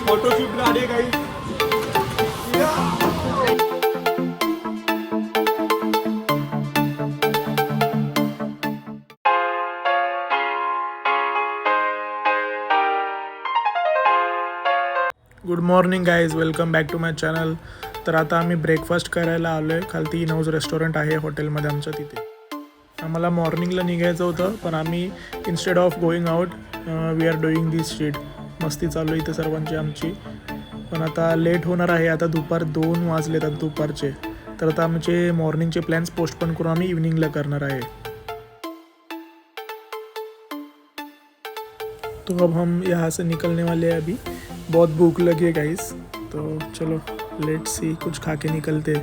Photoshoot गाडी काही good morning guys, welcome back to my channel. तर आता आम्ही ब्रेकफास्ट करायला आलो आहे. खालती इन हाऊस रेस्टॉरंट आहे हॉटेलमध्ये आमच्या, तिथे आम्हाला मॉर्निंगला निघायचं होतं, पण आम्ही instead of going out we are doing this sheet. मस्ती चालू इथे सर्वांची आमची. पण आता लेट होणार आहे. आता दुपार 2 वाजलेत आता दुपारचे. तर आता आमचे मॉर्निंगचे प्लॅन्स पोस्टपोन करून आम्ही इव्हिनिंगला करणार आहे. तो अब हम यहाँ से निकलने वाले हैं. अभी बहुत भूख लगी है गाइस, तो चलो लेट्स सी, कुछ खा के निकलते.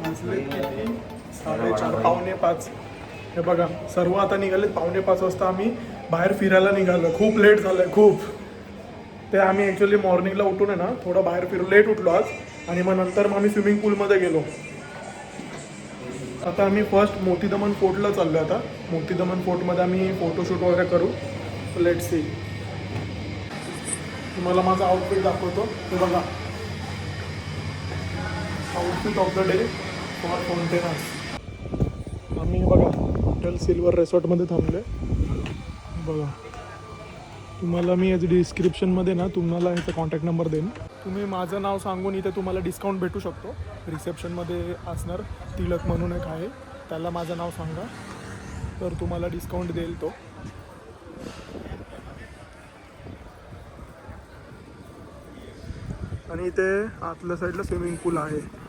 वाजले किती? 4:30 5:45. हे बघा, सर्व आता निघाले. 4:45 वाजता आम्ही बाहेर फिरायला निघालो. खूप लेट झालं खूप. ते आम्ही ॲक्च्युली मॉर्निंगला उठून आहे ना थोडं बाहेर फिरू, लेट उठलो आज. आणि मग नंतर आम्ही स्विमिंग पूलमध्ये गेलो. आता आम्ही फर्स्ट मोतीदमन फोर्टला चाललो. आता मोतीदमन फोर्टमध्ये आम्ही फोटोशूट वगैरे करू. Let's see. तुम्हाला माझा आउटफिट दाखवतो. ते बघा, outfit of the day for fountainers. आम्ही बघा हॉटेल सिल्वर रिसॉर्टमध्ये थांबलो आहे. बघा, तुम्हाला मी याची डिस्क्रिप्शनमध्ये ना तुम्हाला ह्याचा कॉन्टॅक्ट नंबर देईन. तुम्ही माझं नाव सांगून इथे तुम्हाला डिस्काउंट भेटू शकतो. रिसेप्शनमध्ये असणार तिलक म्हणून एक आहे, त्याला माझं नाव सांगा तर तुम्हाला डिस्काउंट देईल तो. आणि इथे आतल्या साईडला स्विमिंग पूल आहे.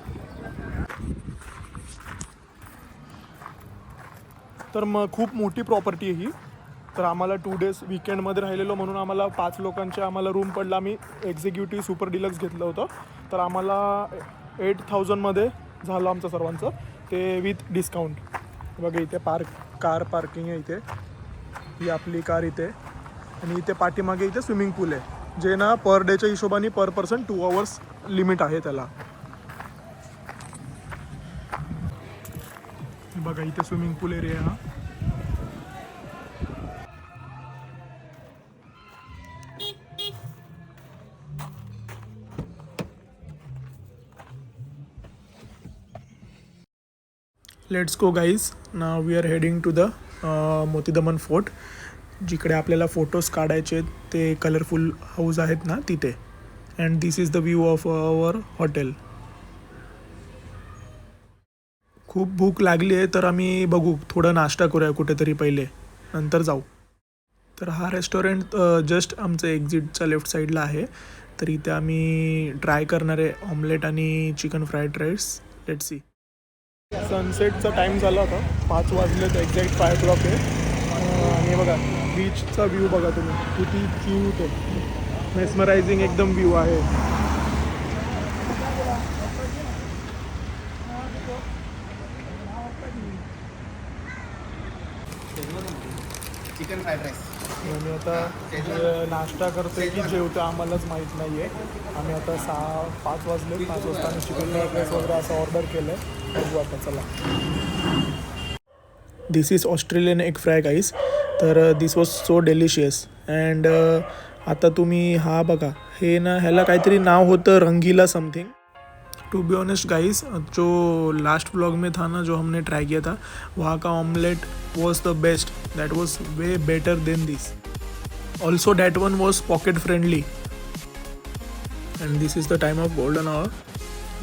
तर मग खूप मोठी प्रॉपर्टी आहे ही. तर आम्हाला 2 डेज वीकेंडमध्ये राहिलेलो म्हणून आम्हाला 5 लोकांचे आम्हाला रूम पडला. आम्ही एक्झिक्युटिव्ह सुपर डिलक्स घेतलं होतं. तर आम्हाला 8,000मध्ये झालं आमचं सर्वांचं, ते विथ डिस्काउंट. बघा इथे कार पार्किंग आहे. इथे ही आपली कार इथे. आणि इथे पाठीमागे इथे स्विमिंग पूल आहे, जे ना पर डेच्या हिशोबाने पर पर्सन 2 आवर्स लिमिट आहे त्याला. बघा इथे स्विमिंग पूल एरिया हा. Let's go guys. Now we are heading to the Moti Daman fort, जिकडे आपल्याला फोटोज काढायचे. ते कलरफुल हाऊस आहेत ना तिथे. And this is the view of our hotel. खूप भूक लागली आहे, तर आम्ही बघू थोडं नाश्ता करूया कुठेतरी पहिले, नंतर जाऊ. तर हा रेस्टॉरंट जस्ट आमचं एक्झिटच्या लेफ्ट साईडला आहे. तर इथे आम्ही ट्राय करणार आहे ऑमलेट आणि chicken fried rice. Let's see. सनसेटचा टाईम झाला होता, 5 वाजले तर एक्झॅक्ट 5 o'clock आहे. आणि बघा बीचचा व्ह्यू बघा तुम्ही, किती क्यूट आहे. मेस्मरायझिंग एकदम व्ह्यू आहे. Chicken fried rice. आणि आता नाश्ता करतोय की जेवतो आम्हालाच माहीत नाही आहे. आम्ही आता 5 वाजले. 5 वाजता आम्ही चिकन फ्राईड राईस वगैरे असं ऑर्डर केलं आहे. बघू आता, चला. दिस इज ऑस्ट्रेलियन एग फ्राय गाईस. तर दिस वॉज सो डेलिशियस. अँड आता तुम्ही हा बघा, हे ना ह्याला काहीतरी नाव होतं Rangeela something. To be honest guys, जो लास्ट व्लॉग में था ना, जो हमने ट्राई किया था, वहाँ का omelette was the best. That was way better than this. Also that one was pocket friendly. End this is the time of golden hour.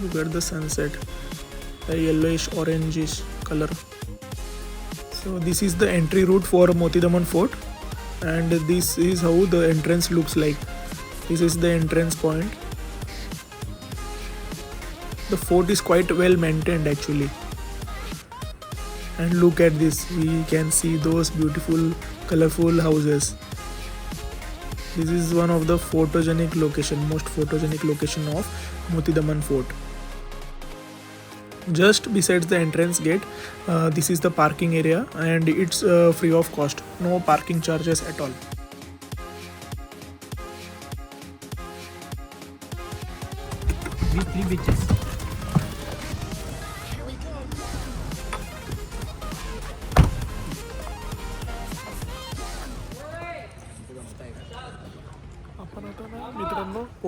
Look at the sunset, the yellowish orangish color. So this is the entry route for Motidaman Fort, and this is how the entrance looks like. This is the entrance point. The fort is quite well maintained actually. And look at this, we can see those beautiful colorful houses. This is one of the photogenic location, most photogenic location of Motidaman Fort. Just besides the entrance gate, this is the parking area, and it's free of cost, no parking charges at all. With 3 beaches.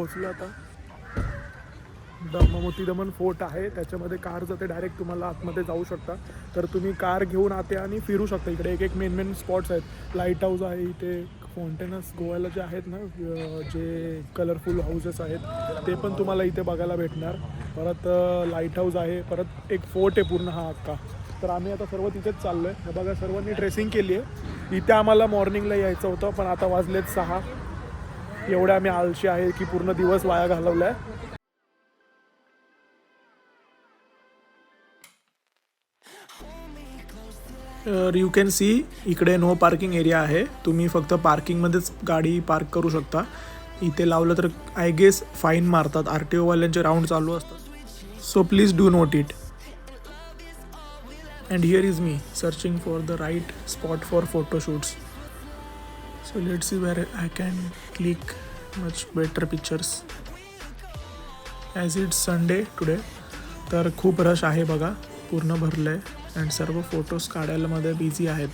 पोहोचलो आता. मोती दमन fort आहे, त्याच्यामध्ये car जाते direct, तुम्हाला आतमध्ये जाऊ शकता. तर तुम्ही कार घेऊन आते आणि फिरू शकता. इकडे एक एक मेन स्पॉट्स आहेत. लाईट हाऊस आहे इथे, फाउंटेनस गोव्याला जे आहेत ना, जे कलरफुल हाऊसेस आहेत ते पण तुम्हाला इथे बघायला भेटणार. परत लाईट हाऊस आहे, परत एक फोर्ट आहे पूर्ण हा अख्खा. तर आम्ही आता सर्व तिथेच चाललो आहे. हे बघा, सर्वांनी ड्रेसिंग केली आहे. इथे आम्हाला मॉर्निंगला यायचं होतं, पण आता वाजलेत 6. एवढे आम्ही आळशी आहे की पूर्ण दिवस वाया घालवला आहे. यू कॅन सी इकडे नो पार्किंग एरिया आहे. तुम्ही फक्त पार्किंगमध्येच गाडी पार्क करू शकता. इथे लावलं तर आय गेस फाईन मारतात. RTO वाल्यांचे राऊंड चालू असतात. So please do note it. And here is me searching for the right spot for photoshoots. So let's see where I can click much better pictures. As it's Sunday today, तर खूप rush आहे बघा, पूर्ण भरलं आहे. And सर्व photos काढायला मध्ये बिझी आहेत.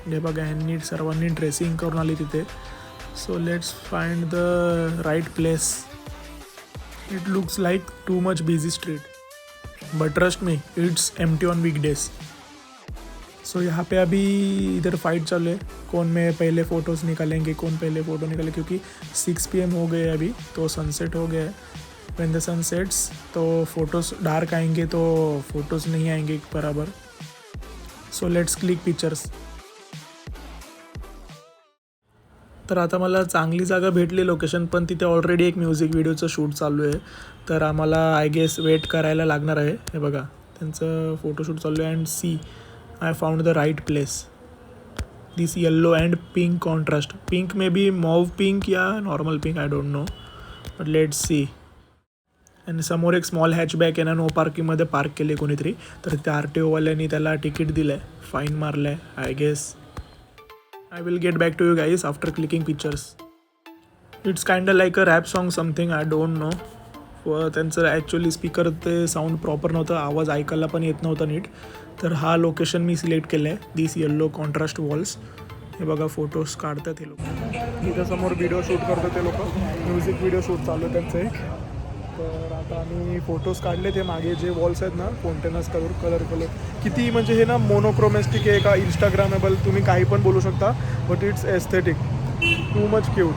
हे बघा, ह्यांनी सर्वांनी ड्रेसिंग करून आली तिथे. So let's find the right place. It looks like too much busy street, but trust me it's empty on weekdays. So यहाँ पे अभी इधर फाइट चल है, कौन में पहले फ़ोटोज़ निकालेंगे, कौन पहले फ़ोटो निकाले, क्योंकि 6 PM हो गए अभी, तो सनसेट हो गया है. व्हेन द सन सेट्स तो फोटोज़ डार्क आएंगे, तो फोटोज़ नहीं आएंगे बराबर. So let's click pictures. तर आता मला चांगली जागा भेटली लोकेशन, पण तिथे ऑलरेडी एक म्युझिक व्हिडिओचं शूट चालू आहे. तर आम्हाला आय गेस वेट करायला लागणार आहे. हे बघा, त्यांचं फोटोशूट चालू आहे. And see, I found the right place. This yellow and pink contrast. Pink may be mauve pink या normal pink, I don't know, but let's see. आणि समोर एक स्मॉल हॅचबॅक आहे ना, नो पार्किंगमध्ये पार्क केले कोणीतरी. तर त्या RTO वाल्यांनी त्याला तिकीट दिलं आहे, फाईन मारलं आहे I guess. I will get back to you guys after clicking pictures. It's kind of like a rap song something, I don't know. त्यांचं ॲक्च्युली स्पीकर ते साऊंड प्रॉपर नव्हतं, आवाज ऐकायला पण येत नव्हता नीट. तर हा लोकेशन मी सिलेक्ट केलं आहे, दिस येल्लो कॉन्ट्रास्ट वॉल्स. हे बघा, फोटोज काढतात हे लोक. इथं समोर व्हिडिओ शूट करतात ते लोक, म्युझिक व्हिडिओ शूट चालू आहे त्यांचं एक. तर आता आम्ही फोटोज काढले. ते मागे जे वॉल्स आहेत ना, फाउंटेनस कलर किती म्हणजे हे ना मोनोक्रोमॅस्टिक आहे का इंस्टाग्रामेबल, तुम्ही काही पण बोलू शकता, but it's aesthetic, too much cute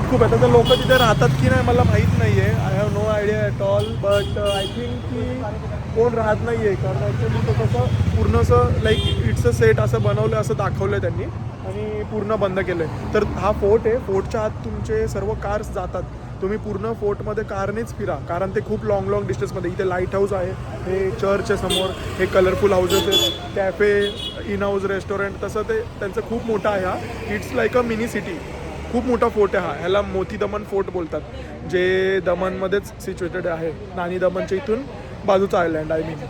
खूप आहे. तर लोक तिथे राहतात की नाही मला माहीत नाही आहे, I have no idea at all, but I think की कोण राहत नाही आहे. कारण ॲक्च्युली तो कसं पूर्ण असं लाईक इट्स अ सेट असं बनवलं, असं दाखवलं आहे त्यांनी, आणि पूर्ण बंद केलं आहे. तर हा फोर्ट आहे, फोर्टच्या आत तुमचे सर्व कार्स जातात. तुम्ही पूर्ण फोर्टमध्ये कारनेच फिरा, कारण ते खूप लाँग डिस्टन्समध्ये. इथे लाईट हाऊस आहे, हे चर्च आहे समोर, हे कलरफुल हाऊसेस आहेत, कॅफे, इन हाऊस, रेस्टॉरंट, तसं ते त्यांचं खूप मोठं आहे. हा it's like a mini city, खूप मोठा फोर्ट आहे हा. ह्याला मोती दमन फोर्ट बोलतात, जे दमनमध्येच सिच्युएटेड आहे, नानी दमनच्या इथून बाजूचा आयलँड आय मीन.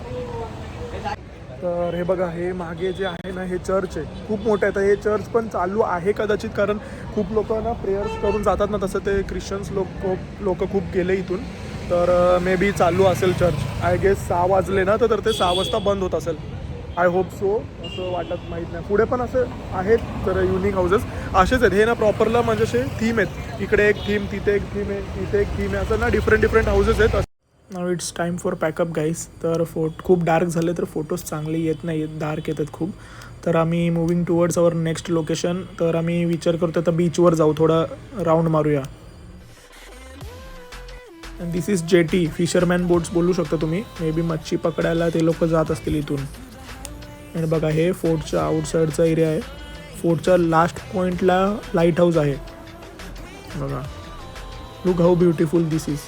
तर हे बघा, हे मागे जे आहे ना, हे चर्च आहे, खूप मोठं आहे. तर हे चर्च पण चालू आहे कदाचित, कारण खूप लोक ना प्रेयर्स करून जातात ना, तसं ते ख्रिश्चन्स लोक खूप गेले इथून. तर मे बी चालू असेल चर्च. आय गेस 6 वाजले ना, तर ते 6 वाजता बंद होत असेल, आय होप सो, असं वाटत, माहीत नाही. पुढे पण असे आहेत तर युनिक हाऊसेस असेच आहेत. हे ना प्रॉपरला म्हणजे असे थीम आहेत, इकडे एक थीम, तिथे एक थीम आहे, तिथे एक थीम आहे, असं ना डिफरंट हाऊसेस आहेत. Now it's time for packup guys. तर खूप डार्क झाले, तर फोटोज चांगले येत नाही आहेत, डार्क येतात खूप. तर आम्ही moving towards our next location. तर आम्ही विचार करतो तर बीचवर जाऊ, थोडा राऊंड मारूया. And this is jetty, fisherman boats बोलू शकता तुम्ही, मे बी मच्छी पकडायला ते लोक जात असतील इथून. आणि बघा, हे फोर्टच्या आउटसाईडचा एरिया आहे. फोर्टच्या लास्ट पॉईंटला लाईट हाऊस आहे बघा. Look how beautiful this is.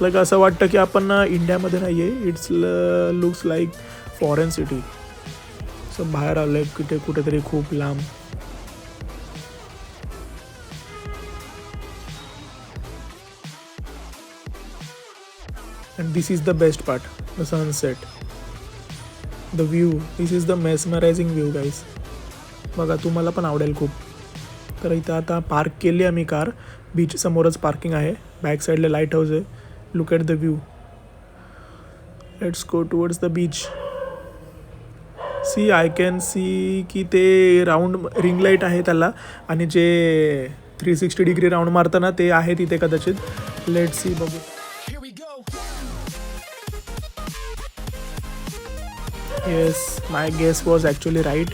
Like असं वाटतं की आपण इंडियामध्ये नाही आहे, it's looks like foreign city. असं बाहेर आलं आहे कुठेतरी खूप लांब. And this is the best part, the sunset, the view. This is the mesmerising view guys. बघा, तुम्हाला पण आवडेल खूप. तर इथं आता पार्क केली आम्ही कार, बीच समोरच पार्किंग आहे, बॅक साईडला लाईट हाऊस आहे. Look at the view. Let's go towards the beach. See, I can see की ते राऊंड रिंग लाईट आहे त्याला, आणि जे 360 डिग्री राऊंड मारताना ते आहे तिथे कदाचित. लेट सी, बघू. Yes, my guess was actually right.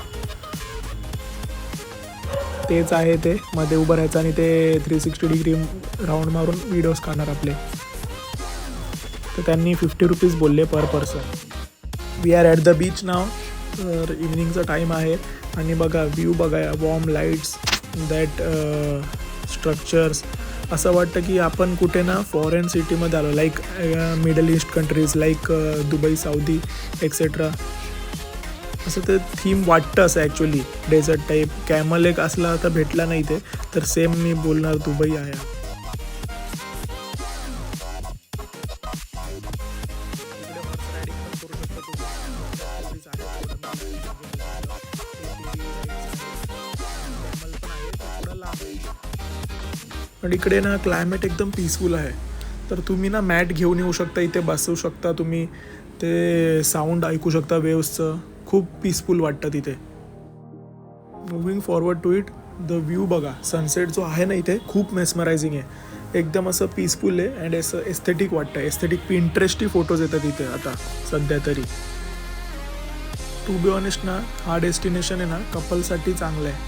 तेच आहे, ते मध्ये उभं राहायचं आणि ते 360 डिग्री राऊंड मारून व्हिडिओज काढणार आपले. तर त्यांनी 50 रुपीज बोलले per person. We are at the beach now. तर इव्हनिंगचा टाईम आहे आणि बघा व्ह्यू बघा, वॉर्म लाईट्स, दॅट स्ट्रक्चर्स. असं वाटतं की आपण कुठे ना फॉरेन सिटीमध्ये आलो, like Middle East countries, like Dubai, Saudi etcetera. असं ते थीम वाटतं असं ॲक्च्युली, डेझर्ट टाईप. कॅमल एक असला तर भेटला नाही ते, तर सेम मी बोलणार दुबई आहे. पण इकडे ना क्लायमेट एकदम पीसफुल आहे. तर तुम्ही ना मॅट घेऊन येऊ शकता, इथे बसू शकता तुम्ही, ते साऊंड ऐकू शकता वेव्सचं. खूप पीसफुल वाटतं तिथे. Moving forward to it, the view बघा, सनसेट जो आहे ना इथे खूप मेस्मरायझिंग आहे. एकदम असं पीसफुल आहे अँड असं एस्थेटिक वाटतं. एस्थेटिक पिंटरेस्टची फोटोज येतात इथे आता सध्या तरी. टू बी ऑनेस्ट ना, हा डेस्टिनेशन आहे ना कपलसाठी चांगला आहे.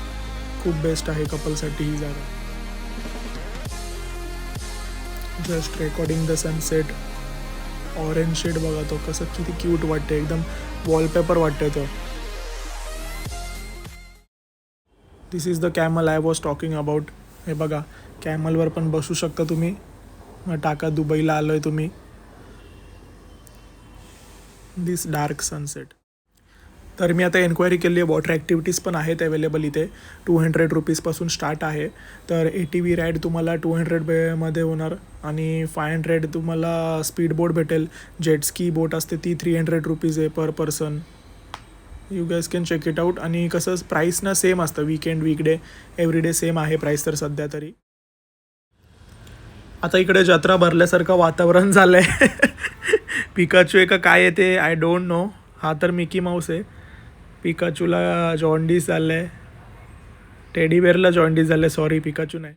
खूप बेस्ट आहे कपलसाठी ही जागा. Just recording the sunset. Orange shade बघा तो कसं किती क्यूट वाटतं, एकदम वॉलपेपर वाटतं तो. This is the camel I was talking about. हे बघा, कॅमलवर पण बसू शकता तुम्ही. मग टाका दुबईला आलो आहे तुम्ही. दिस डार्क सनसेट. तर मी आता एन्क्वायरी केली आहे. वॉटर ॲक्टिव्हिटीज पण आहेत अवेलेबल इथे. 200 रुपीजपासून स्टार्ट आहे. तर ATV राईड तुम्हाला 200 मध्ये होणार आणि 500 तुम्हाला स्पीड बोट भेटेल. जेटस्की बोट असते ती 300 रुपीज आहे per person. You guys can check it out. आणि कसं प्राईस ना सेम असतं, वीकेंड वीकडे एव्हरीडे सेम आहे प्राईस तर सध्या तरी. आता इकडे जत्रा भरल्यासारखं वातावरण झालं आहे. पिकाचू आहे का काय आहे ते आय डोंट नो. हा तर मिकी माऊस आहे. पिकाचूला जॉन्डिस झालं आहे, टेडीबेअरला जॉन्डिस झालं आहे, सॉरी पिकाचू नाही.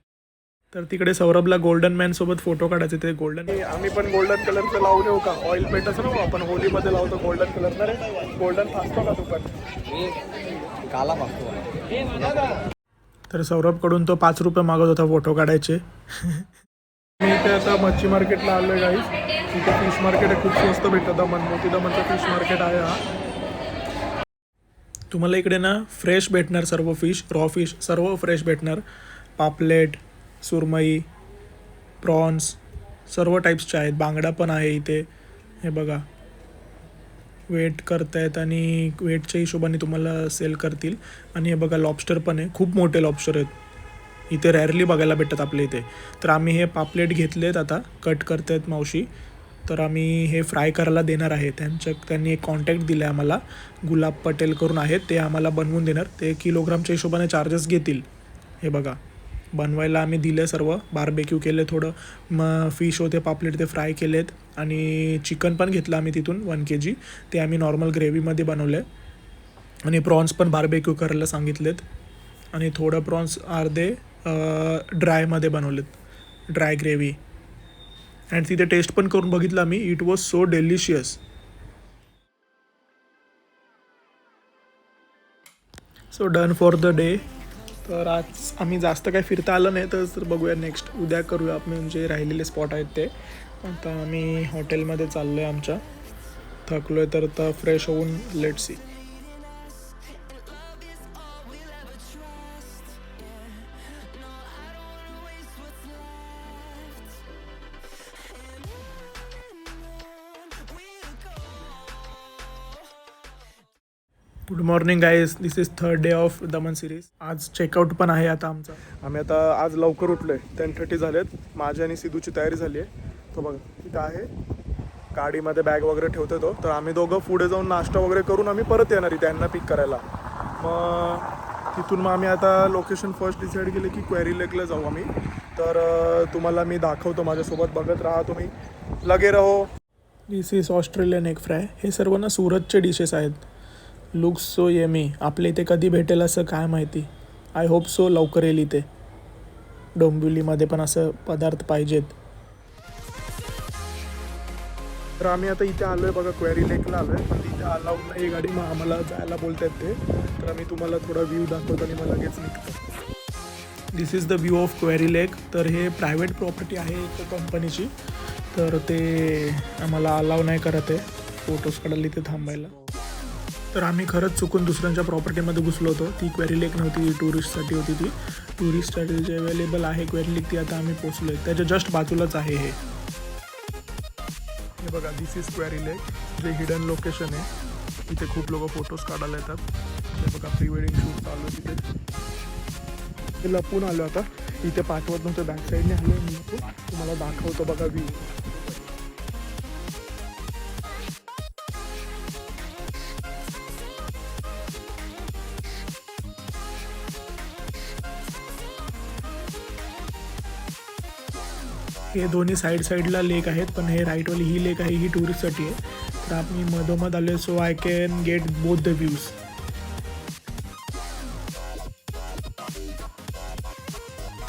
तर तिकडे सौरभला गोल्डन मॅनसोबत फोटो काढायचे. ते गोल्डन, आम्ही पण गोल्डन कलरचं लावू देऊ का? ऑइल पेंट असं ना आपण होलीमध्ये लावतो गोल्डन कलर. ना रे गोल्डन फासतो का तू पण? काला फासतो. तर सौरभकडून तो 5 रुपये मागत होता फोटो काढायचे. मी इथे आता मच्छी मार्केटला आलो आहे गाईस. इथे फिश मार्केट आहे, खूप स्वस्त भेटतं. मोती दमनचं फिश मार्केट आहे हा. तुम्हाला इकडे ना फ्रेश भेटणार सर्व फिश, रॉ फिश सर्व फ्रेश भेटणार. पापलेट, सुरमई, प्रॉन्स सर्व टाईप्सचे आहेत. बांगडा पण आहे इथे. हे बघा, वेट करतायत आणि वेटच्या हिशोबाने तुम्हाला सेल करतील. आणि हे बघा लॉबस्टर पण आहे, खूप मोठे लॉबस्टर आहेत. इथे रॅरली बघायला भेटतात आपल्या इथे. तर आम्ही हे पापलेट घेतलेत, आता कट करतायत मावशी. तर आम्ही हे फ्राय करायला देणार आहे. त्यांनी एक कॉन्टॅक्ट दिला आहे आम्हाला, गुलाब पटेल करून आहेत, ते आम्हाला बनवून देणार. ते किलोग्रामच्या हिशोबाने चार्जेस घेतील. हे बघा, बनवायला आम्ही दिलं सर्व. बार्बेक्यू केले थोडं, मग फिश होते, पापलेट ते फ्राय केलेत. आणि चिकन पण घेतलं आम्ही तिथून 1 kg. ते आम्ही नॉर्मल ग्रेव्हीमध्ये बनवलं आहे. आणि प्रॉन्स पण बार्बेक्यू करायला सांगितलेत. आणि थोडं प्रॉन्स अर्धे ड्रायमध्ये बनवलेत, ड्राय ग्रेव्ही. अँड तिथे टेस्ट पण करून बघितलं आम्ही. It was so delicious. So done for the day. तर आज आम्ही जास्त काही फिरता आलं नाही, तर बघूया नेक्स्ट उद्या करूया आपण. म्हणजे राहिलेले स्पॉट आहेत ते. आता आम्ही हॉटेलमध्ये चाललो आहे आमच्या. थकलो आहे तर आता फ्रेश होऊन let see. Good morning guys, this is 3rd day of Daman series. आज चेकआउट पण आहे आता आमचा. आम्ही आता आज लवकर उठलो आहे. 10:30 झालेत. माझी आणि सिद्धूची तयारी झाली आहे. तो बघा तिथं आहे, गाडीमध्ये बॅग वगैरे ठेवतो तो. तर आम्ही दोघं पुढे जाऊन नाश्ता वगैरे करून आम्ही परत येणार आहे त्यांना पिक करायला. मग तिथून मग आम्ही आता लोकेशन फर्स्ट डिसाईड केलं की क्वेरी लेकला जाऊ आम्ही. तर तुम्हाला मी दाखवतो, माझ्यासोबत बघत राहा तुम्ही, लगे रहो. This is Australian egg fry. हे सर्व ना सुरतचे डिशेस आहेत. Looks so yummy. आपल्या इथे कधी भेटेल असं काय माहिती. आय होप सो लवकर येईल इथे. डोंबिवलीमध्ये पण असं पदार्थ पाहिजेत. तर आम्ही आता इथे आलो आहे बघा, क्वेरी लेकला आलो आहे, पण तिथे अलाउड नाही गाडी, मग आम्हाला जायला बोलतात ते. तर आम्ही तुम्हाला थोडा व्ह्यू दाखवतो आणि मग लगेच निघतो. This is the view of quarry lake. तर हे प्रायव्हेट प्रॉपर्टी आहे एक कंपनीची, तर ते आम्हाला अलाव नाही करत आहे फोटोज काढायला इथे थांबायला. तर आम्ही खरंच चुकून दुसऱ्यांच्या प्रॉपर्टीमध्ये घुसलो होतो. ती क्वेरी लेक नव्हती, टुरिस्टसाठी होती. ती टुरिस्टसाठी जे अवेलेबल आहे क्वेरी लेक, ती आता आम्ही पोचलो आहे. त्याच्या जस्ट बाजूलाच आहे हे बघा. दिस इज क्वेरी लेक, जे हिडन लोकेशन आहे. इथे खूप लोक फोटोज काढायला येतात. हे बघा, प्री वेडिंग शूट चालू आहे तिथे. ते लपून आलो आता, इथे पाठवत नव्हतं, बॅक साईडने आलो मी. तुम्हाला दाखवतो बघा व्ह्यू. हे दोन्ही साईडला लेक आहेत, पण हे राईटवाली ही लेक आहे, ही टुरिस्टसाठी आहे. तर आम्ही मधोमध आलो, so I can get both the views.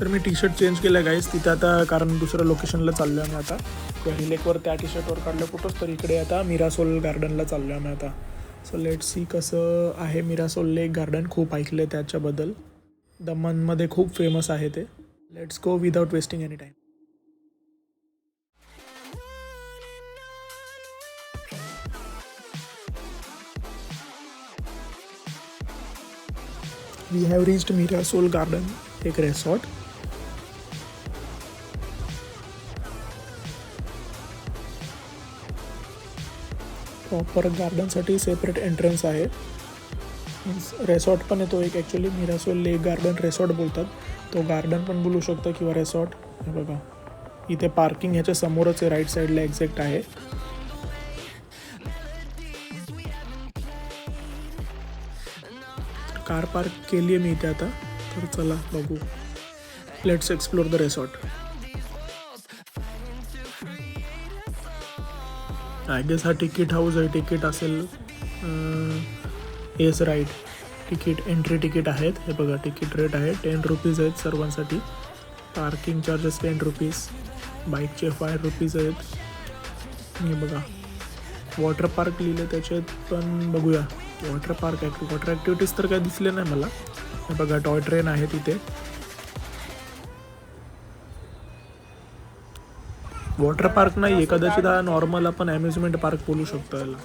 तर मी टी शर्ट चेंज केलं गाईज तिथे आता, कारण दुसऱ्या लोकेशनला चाललो आहे आम्ही आता. क्वेरी लेकवर त्या टी शर्टवर काढलं फोटोज. तर इकडे आता मिरासोल गार्डनला चाललो आहे आम्ही आता. सो लेट सी कसं आहे मिरासोल लेक गार्डन. खूप ऐकलं आहे त्याच्याबद्दल, दमनमध्ये खूप फेमस आहे ते. Let's go without wasting any time. We have reached Mirasol Garden, एक resort. प्रॉपर गार्डनसाठी सेपरेट एंट्रन्स आहे. मीन्स रेसॉर्ट पण येतो एक, ॲक्च्युली मिरासोल लेक गार्डन रेसॉर्ट बोलतात. तो गार्डन पण बोलू शकतो किंवा रेसॉर्ट. हे बघा, इथे पार्किंग ह्याच्या समोरच आहे, राईट साईडला एक्झॅक्ट आहे. कार पार्क केली आहे मी इथे आता. तर चला बघू, let's explore the resort. I guess हा तिकीट हाऊस आहे, तिकीट असेल. Yes right, ticket entry ticket आहेत. हे बघा, तिकीट रेट आहे 10 रुपीज आहेत सर्वांसाठी. पार्किंग चार्जेस 10 रुपीज, बाईकचे 5 रुपीज आहेत. हे बघा, वॉटर पार्क लिहिलं त्याच्यात, पण बघूया. वॉटर पार्क वॉटर ॲक्टिव्हिटीज तर काय दिसले नाही मला. हे बघा, टॉय ट्रेन आहे तिथे. वॉटर पार्क नाही आहे कदाचित, हा नॉर्मल आपण अम्युजमेंट पार्क बोलू शकतो याला.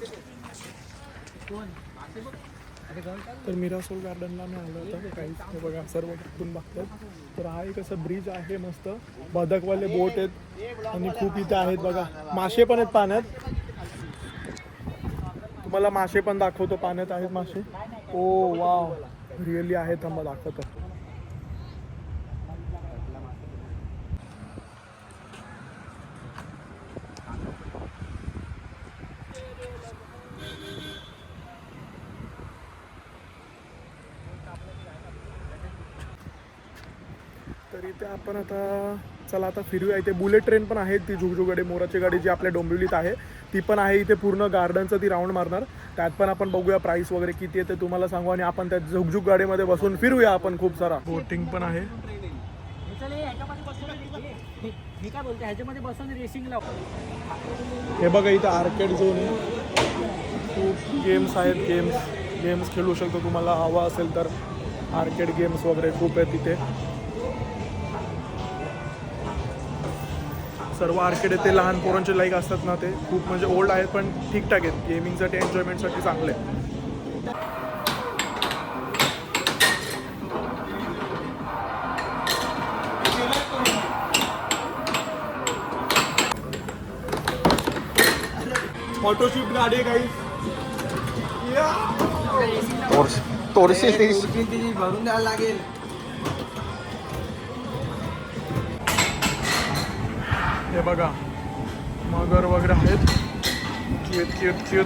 तर मिरासोल गार्डनला मी आलो होतो काही. हे बघा, सर्व तिथून बघतात. तर हा एक असं ब्रिज आहे मस्त, बदकवाले बोट आहेत आणि खूप इथे आहेत बघा. मासे पण आहेत पाण्यात. तुम्हाला मासे पण दाखवतो, पाण्यात आहेत मासे. ओ वाव, रिअली आहे. थांबा दाखवतो. तर इथे आपण आता, चला आता फिरूया. इथे बुलेट ट्रेन पण आहे, ती झुगझुगाडी मोराची गाडी जी आपल्या डोंबिवलीत आहे ती पण आहे इथे. पूर्ण गार्डनचं ती राऊंड मारणार. त्यात पण आपण बघूया प्राईस वगैरे किती आहे ते तुम्हाला सांगू, आणि आपण त्या झुगझुग गाडीमध्ये बसून फिरूया आपण. खूप सारा बोटिंग पण आहे. हे बघा, इथं आर्केड झोन आहे, खूप गेम्स आहेत. गेम्स खेळू शकतो तुम्हाला हवा असेल तर. आर्केड गेम्स वगैरे खूप आहेत तिथे. सर्व आर्केड आहे ते लहान पोरांचे लाईक असतात ना, ते खूप म्हणजे ओल्ड आहेत पण ठीकठाक आहेत. गेमिंगसाठी, एन्जॉयमेंटसाठी चांगले आहेत. फोटोशूट गाडी आहे काही. भरून द्यायला लागेल. हे बघा, मगर वगैरे आहेत, क्यूट.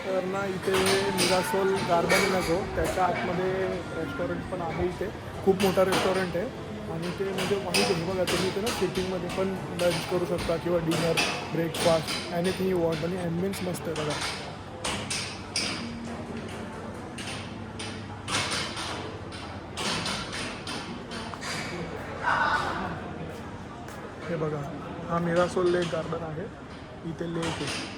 तर ना इथे मिरासोल गार्डन नको, त्याच्या आतमध्ये रेस्टॉरंट पण आहे. इथे खूप मोठा रेस्टॉरंट आहे आणि ते म्हणजे माहिती आहे बघा, तुम्ही इथे ना सिटिंगमध्ये पण लंच करू शकता किंवा dinner, breakfast, anything you want. आणि ॲम्बियन्स मस्त आहे बघा. हे बघा, हा मिरासोल लेक गार्डन आहे. इथे लेक आहे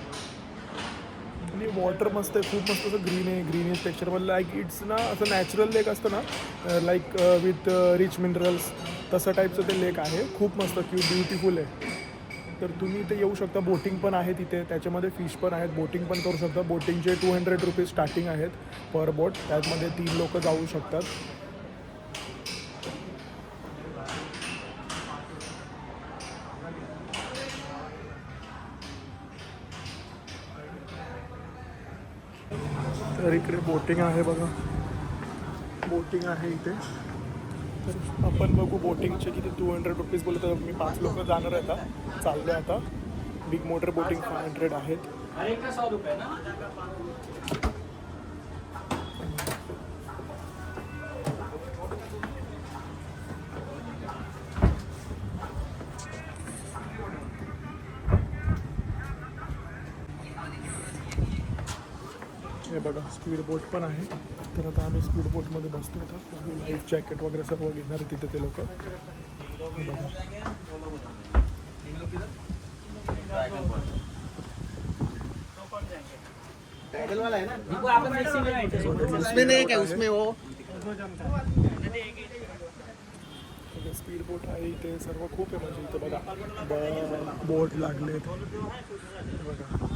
आणि वॉटर मस्त आहे, खूप मस्त असं ग्रीन आहे, ग्रीनिश टेक्स्चर. लाईक इट्स ना असं नॅचरल लेक असतं ना, लाईक विथ रिच मिनरल्स, तसं टाईपचं ते लेक आहे. खूप मस्त ब्युटिफुल आहे. तर तुम्ही इथे येऊ शकता. बोटिंग पण आहे तिथे, त्याच्यामध्ये फिश पण आहेत, बोटिंग पण करू शकता. बोटिंगचे 200 रुपीज स्टार्टिंग आहेत पर बोट. त्यातमध्ये 3 लोक जाऊ शकतात. तर इकडे बोटिंग आहे बघा, बोटिंग आहे इथे. तर आपण बघू बोटिंगचे किती 200 रुपीज बोलत. तर मी 5 लोक जाणार आहे आता, चाललो आहे आता. बिग मोटर बोटिंग 500 आहेत. हे बघा स्पीड बोट पण आहे. तर आता आम्ही स्पीड बोटमध्ये बसतो. आता लाईफ जॅकेट वगैरे सर्व घेणार तिथे ते लोक. स्पीड बोट आहे इथे, सर्व खूप आहे. म्हणजे इथे बघा बोट लागलेत बघा.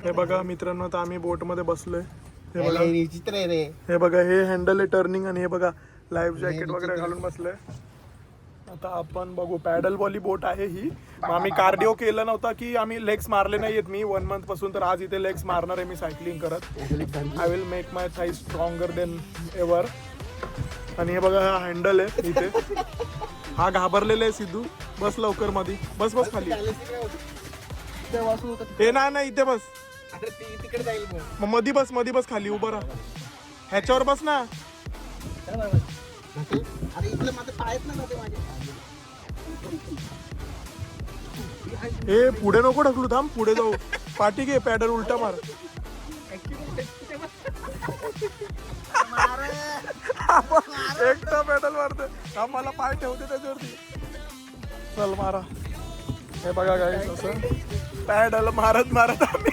हे बघा मित्रांनो, आता आम्ही बोटमध्ये बसलोय. हे बघा, विचित्र आहे रे. हे बघा, हे हँडल आहे टर्निंग. आणि हे बघा लाईफ जॅकेट वगैरे घालून बसलोय. आता आपण बघू, पॅडलवाली बोट आहे ही. मग आम्ही कार्डिओ केलं नव्हता की आम्ही लेग्स मारले नाही आहेत मी 1 मंथ पासून. तर आज इथे लेग्स मारणार आहे मी सायकलिंग करत. I will make my thigh stronger then ever. आणि हे बघा, हा हँडल आहे इथे. हा घाबरलेला आहे सिद्धू. बस लवकर मध्ये, बस बस खाली. हे नाही इथे बस. तिकडे जाईल मग मधी बस खाली उभं राहा. ह्याच्यावर बस ना. अरे इकडे माझे पायच ना माझे. हे पुढे नको ढकलू, थांब पुढे जाऊ. पाठी घे, पॅडल उलटा मार. एकटा पॅडल मारते. थांब, मला पाय ठेवते त्याच्यावरती. चल मारा. हे बघा काय असं पॅडल मारत मारत आम्ही.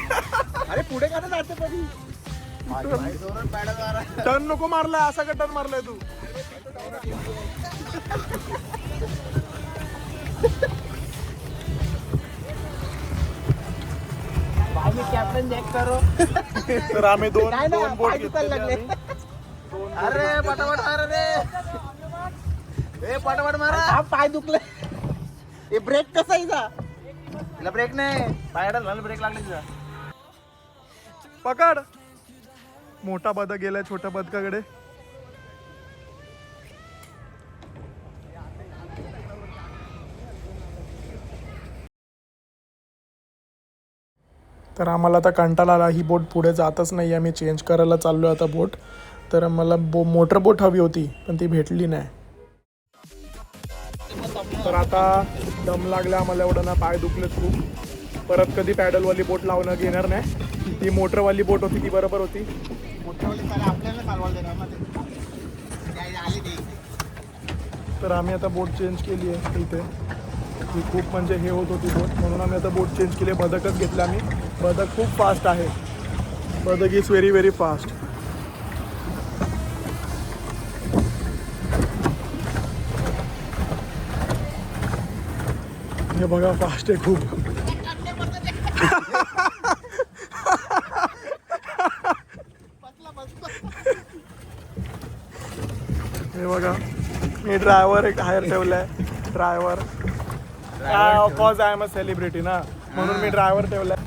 अरे पुढे का जाते कधी. टर्न नको मारलाय, असा का टर्न मारलाय तू. कॅप्टन जॅक करो. तर आम्ही दोन बोट घेतले. अरे पटापट मारा रे. ए पटापट मारा. पाय दुखले. हे ब्रेक कसा इथं. तिला ब्रेक नाही, पायाला ब्रेक लागली तिला. पकड. मोठा बदक गेलाय छोट्या बदकाकडे. तर आम्हाला आता कंटाळा आला. ही बोट पुढे जातच नाही. आम्ही चेंज करायला चाललो आता बोट. तर मला मोटर बोट हवी होती पण ती भेटली नाही. तर आता दम लागला आम्हाला एवढं ना, पाय दुखलेत खूप. परत कधी पॅडलवाली बोट लावणं घेणार नाही. ती मोटरवाली बोट होती ती बरोबर होती. तर आम्ही आता बोट चेंज केली आहे इथे. ती खूप म्हणजे हे होत होती बोट, म्हणून आम्ही आता बोट चेंज केली. बदकच घेतलं आम्ही. बदक खूप फास्ट आहे. बदक इज व्हेरी व्हेरी फास्ट. हे बघा फास्ट आहे खूप. हे बघा, मी ड्रायव्हर एक हायर ठेवलाय. Driver of course I am a celebrity ना, म्हणून मी ड्रायव्हर ठेवलाय.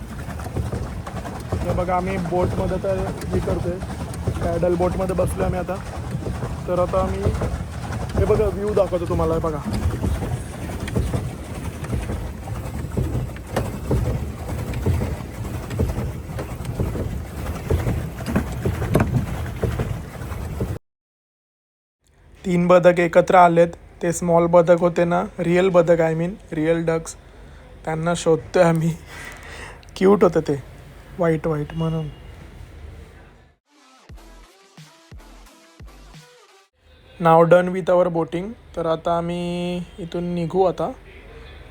हे बघा, आम्ही बोटमध्ये तर हे करतोय, पॅडल बोटमध्ये बसलो आम्ही आता. तर आता आम्ही हे बघा व्ह्यू दाखवतो तुम्हाला. बघा तीन बदक एकत्र आलेत. ते स्मॉल बदक होते ना, रिअल बदक, आय मीन रिअल डक्स, त्यांना शोधतोय आम्ही. क्यूट होतं ते, व्हाईट व्हाईट म्हणून. नाव डन विथ आवर बोटिंग. तर आता आम्ही इथून निघू. आता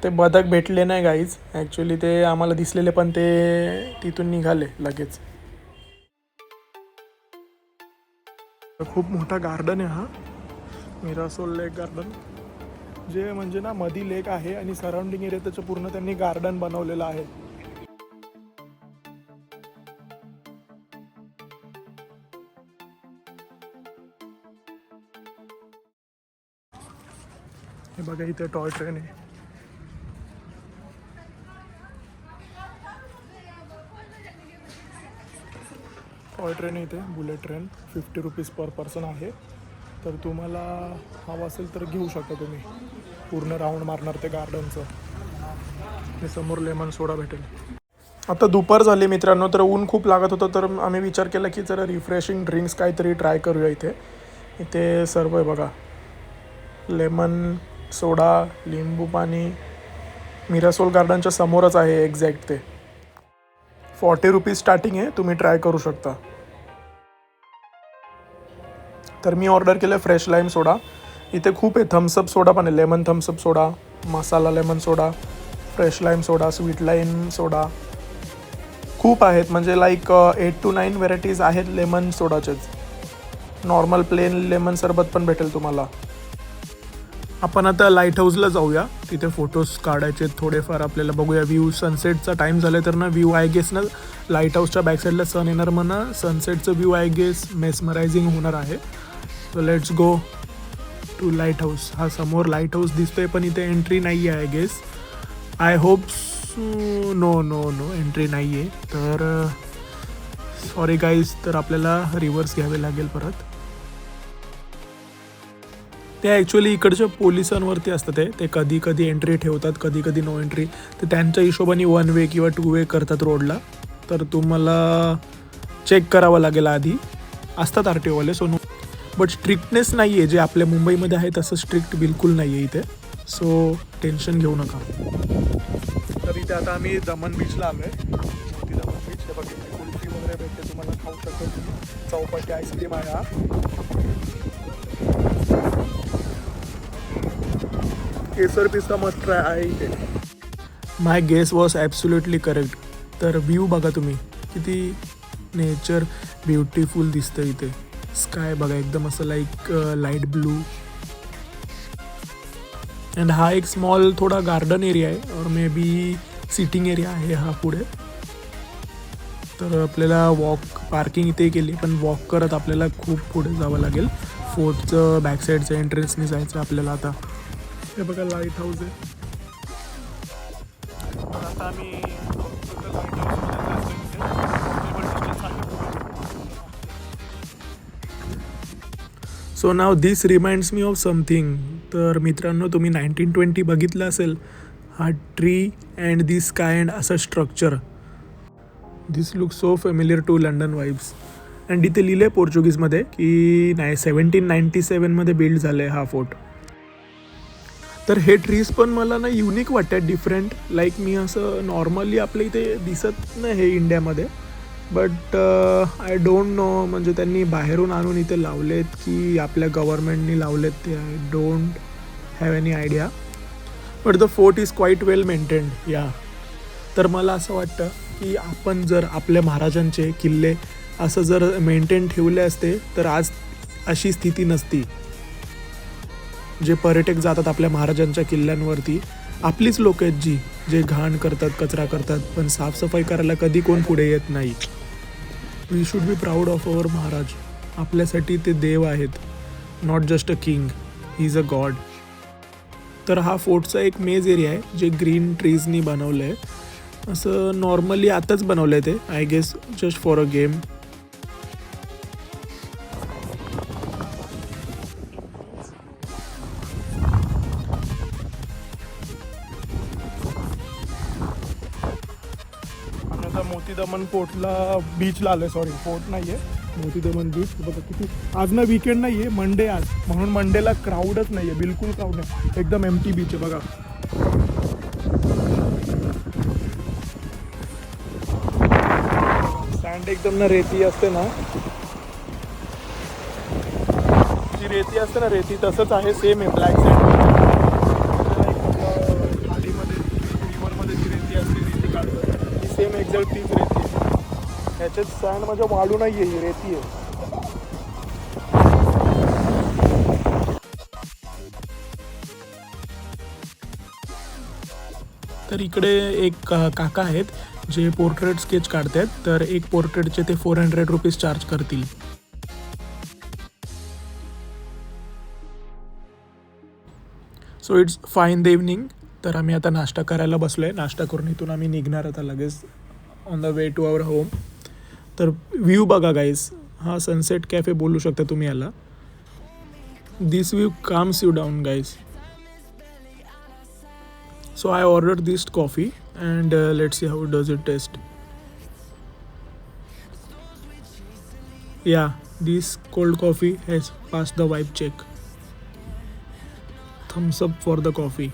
ते बदक भेटले नाही गाईज, ॲक्च्युली ते आम्हाला दिसलेले पण ते तिथून निघाले लगेच. खूप मोठा गार्डन आहे हा, मिरासोल लेक गार्डन, जे म्हणजे ना मधी लेक आहे आणि सराउंडिंग एरिया त्याचं पूर्ण त्यांनी गार्डन बनवलेलं आहे. हे बघा इथे टॉय ट्रेन आहे. टॉय ट्रेन इथे bullet train 50 rupees per person आहे. तर तुम्हाला हवं असेल तर घेऊ शकता तुम्ही. पूर्ण राऊंड मारणार ते गार्डनचं. हे समोर लेमन सोडा भेटेल. आता दुपार झाली मित्रांनो, तर ऊन खूप लागत होतं, तर आम्ही विचार केला की जरा रिफ्रेशिंग ड्रिंक्स काहीतरी ट्राय करूया. इथे सर्व आहे बघा, लेमन सोडा, लिंबू पाणी. मिरासोल गार्डनच्या समोरच आहे एक्झॅक्ट ते. 40 रुपीज स्टार्टिंग आहे, तुम्ही ट्राय करू शकता. तर मी ऑर्डर केलं फ्रेश लाईम सोडा. इथे खूप आहे, थम्सअप सोडा पण आहे, लेमन थम्सअप सोडा, मसाला लेमन सोडा, फ्रेश लाईम सोडा, स्वीट लाईम सोडा, खूप आहेत. म्हणजे लाईक 8 to 9 व्हेरायटीज आहेत लेमन सोडाचेच. नॉर्मल प्लेन लेमन सरबत पण भेटेल तुम्हाला. आपण आता लाईट हाऊसला जाऊया, तिथे फोटोज काढायचे थोडेफार आपल्याला. बघूया व्ह्यू. सनसेटचा टाईम झाला तर ना व्ह्यू आय गेस ना लाईट हाऊसच्या बॅकसाईडला सन येणार, म्हणा सनसेटचं व्ह्यू आय गेस मेस्मरायझिंग होणार आहे. So let's go to lighthouse. हा समोर लाईट हाऊस दिसतोय, पण इथे एंट्री नाही आहे I guess. I hope no no no entry नाही आहे. तर सॉरी गाईज, तर आपल्याला रिव्हर्स घ्यावे लागेल परत. ते ॲक्च्युली इकडच्या पोलिसांवरती असतं. ते कधी कधी एंट्री ठेवतात, कधी कधी नो एंट्री. तर त्यांच्या हिशोबाने 1 वे किंवा 2 वे करतात रोडला. तर तुम्हाला चेक करावं लागेल आधी. असतात आर टी ओवाले. सो नो, बट स्ट्रिक्टनेस नाही आहे जे आपल्या मुंबईमध्ये आहे तसं स्ट्रिक्ट बिलकुल नाही आहे इथे. सो टेन्शन घेऊ नका. तर इथे आता आम्ही दमन बीचला आलो आहे. मोती दमन बीच. हे बघा इथे कुल्फी वगैरे भेटते, तुम्हाला खाऊ शकतो तुम्ही. चौपाटी आईस्क्रीम आहे हा. केसर पिस्ता मस्ट ट्राय आहे इथे. माय गेस वॉज ॲब्सोल्युटली करेक्ट. तर व्ह्यू बघा तुम्ही, किती नेचर ब्युटिफुल दिसतं इथे. स्काय बघा एकदम असं लाईक लाईट ब्लू. अँड हा एक स्मॉल थोडा गार्डन एरिया आहे, और मे बी सिटिंग एरिया आहे हा पुढे. तर आपल्याला पार्किंग इथे केली, पण वॉक करत आपल्याला खूप पुढे जावं लागेल. फोर्टचं बॅकसाईडचं एंट्रन्सने जायचं आपल्याला आता. हे बघा लाईट हाऊस आहे. आता आम्ही so now this reminds me of something. तर मित्रांनो, तुम्ही 1920 बघितलं असेल. हा tree and this sky and असं structure. This look so familiar to London vibes. अँड इथे लिहिलं आहे पोर्चुगीजमध्ये की 1797मध्ये बिल्ड झालं आहे हा फोर्ट. तर हे ट्रीज पण मला ना युनिक वाटतात, डिफरंट. लाईक मी असं नॉर्मली आपल्या इथे दिसत नाही हे इंडियामध्ये. बट आय डोंट नो, म्हणजे त्यांनी बाहेरून आणून इथे लावलेत की आपल्या गव्हर्मेंटनी लावलेत ते I don't have any idea. But the fort is quite well maintained या. तर मला असं वाटतं की आपण जर आपल्या महाराजांचे किल्ले असं जर मेंटेन ठेवले असते तर आज अशी स्थिती नसती. जे पर्यटक जातात आपल्या महाराजांच्या किल्ल्यांवरती, आपलीच लोक आहेत जे घाण करतात, कचरा करतात, पण साफसफाई करायला कधी कोण पुढे येत नाही. We should be proud of our Maharaj. आपल्यासाठी ते देव आहेत, not just a king, he is a god. तर हा फोर्टचा एक मेज एरिया आहे जे ग्रीन ट्रीजनी बनवलं आहे. असं नॉर्मली आताच बनवलं आहे ते, I guess just for a game. Moti Daman फोर्टला बीचला आलं आहे. सॉरी, फोर्ट नाही आहे, मोती दमन बीच. बघा किती, आज ना वीकेंड नाही आहे, मंडे आज, म्हणून मंडेला क्राऊडच नाही आहे, बिलकुल क्राऊड नाही, एकदम एम्प्टी बीच आहे. बघा सँड एकदम ना रेती असते ना, जी रेती असते ना रेती तसंच आहे सेम आहे ब्लॅक सँड खाडीमध्ये रिव्हरमध्ये जी रेती असते रेती काढतात ती सेम एक्झॅक्ट तीच रेती आहे. ह्याच्यात सँड म्हणजे वाळू नाही आहे ही रेती आहे. तर इकडे एक काका आहेत जे पोर्ट्रेट स्केच काढतात. तर एक पोर्ट्रेटचे ते 400 रुपीज चार्ज करतील. So it's find the evening. तर आम्ही आता नाश्ता करायला बसलो आहे. नाश्ता करून इथून आम्ही निघणार आता लगेच on the way to our home. तर व्ह्यू बघा गाईज. हा सनसेट कॅफे बोलू शकता तुम्ही याला. This view calms you down guys. So I ordered this coffee and let's see how does it taste. Yeah, this cold coffee has passed the vibe check. Thumbs up for the coffee.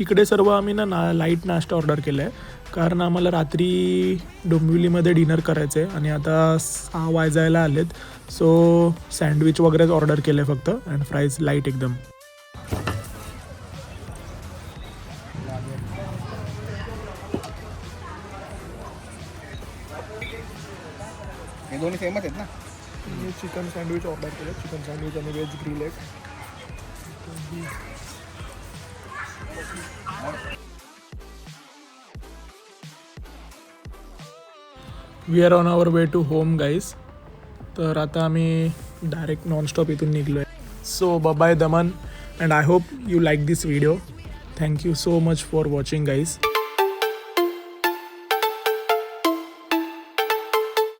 इकडे सर्व आम्ही ना light नाश्ता order केला आहे कारण आम्हाला रात्री डोंबिवलीमध्ये डिनर करायचं आहे आणि आता 6 वाजायला आलेत. सो सँडविच वगैरेच ऑर्डर केलं आहे फक्त अँड फ्राईज लाईट एकदम. हे दोन्ही फेमस आहेत ना. मी चिकन सँडविच ऑर्डर केलं. चिकन सँडविच आणि veg grill egg. We are on our way to home guys. तर आता आम्ही डायरेक्ट नॉनस्टॉप इथून निघलो आहे. So bye Daman and I hope you like this video. Thank you so much for watching guys.